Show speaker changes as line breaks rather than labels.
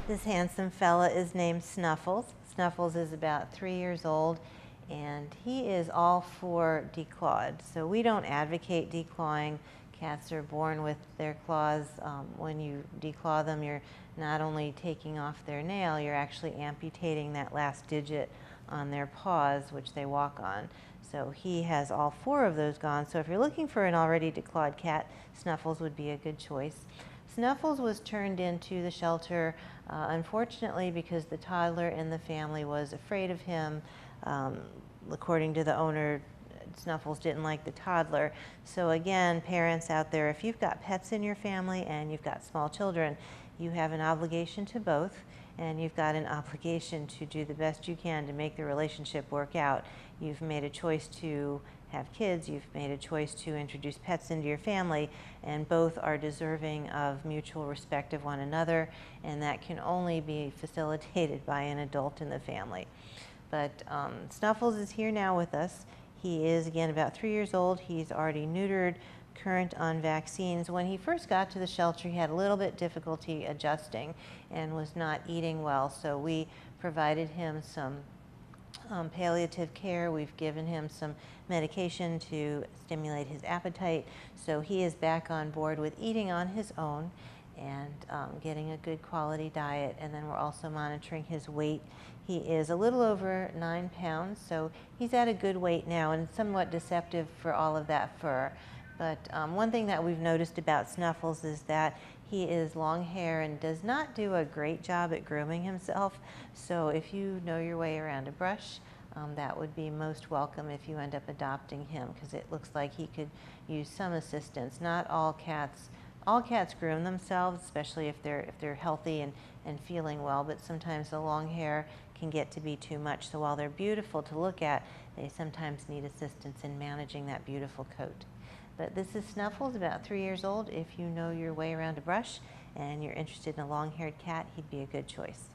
This handsome fella is named Snuffles. Snuffles is about 3 years old, and he is all for declawed. So we don't advocate declawing. Cats are born with their claws. When you declaw them, you're not only taking off their nail, you're actually amputating that last digit on their paws, which they walk on. So he has all 4 of those gone. So if you're looking for an already declawed cat, Snuffles would be a good choice. Snuffles was turned into the shelter, unfortunately, because the toddler in the family was afraid of him. According to the owner, Snuffles didn't like the toddler. So again, parents out there, if you've got pets in your family and you've got small children, you have an obligation to both, and you've got an obligation to do the best you can to make the relationship work out. You've made a choice to have kids, you've made a choice to introduce pets into your family, and both are deserving of mutual respect of one another, and that can only be facilitated by an adult in the family. But Snuffles is here now with us. He is, again, about 3 years old. He's already neutered, current on vaccines. When he first got to the shelter, he had a little bit difficulty adjusting and was not eating well, so we provided him some palliative care. We've given him some medication to stimulate his appetite, so he is back on board with eating on his own and getting a good quality diet. And then we're also monitoring his weight. He is a little over 9 pounds, so he's at a good weight now, and somewhat deceptive for all of that fur. But one thing that we've noticed about Snuffles is that he is long hair and does not do a great job at grooming himself. So if you know your way around a brush, that would be most welcome if you end up adopting him, because it looks like he could use some assistance. Not all cats groom themselves, especially if they're healthy and feeling well, but sometimes the long hair can get to be too much. So while they're beautiful to look at, they sometimes need assistance in managing that beautiful coat. But this is Snuffles, about 3 years old. If you know your way around a brush and you're interested in a long-haired cat, he'd be a good choice.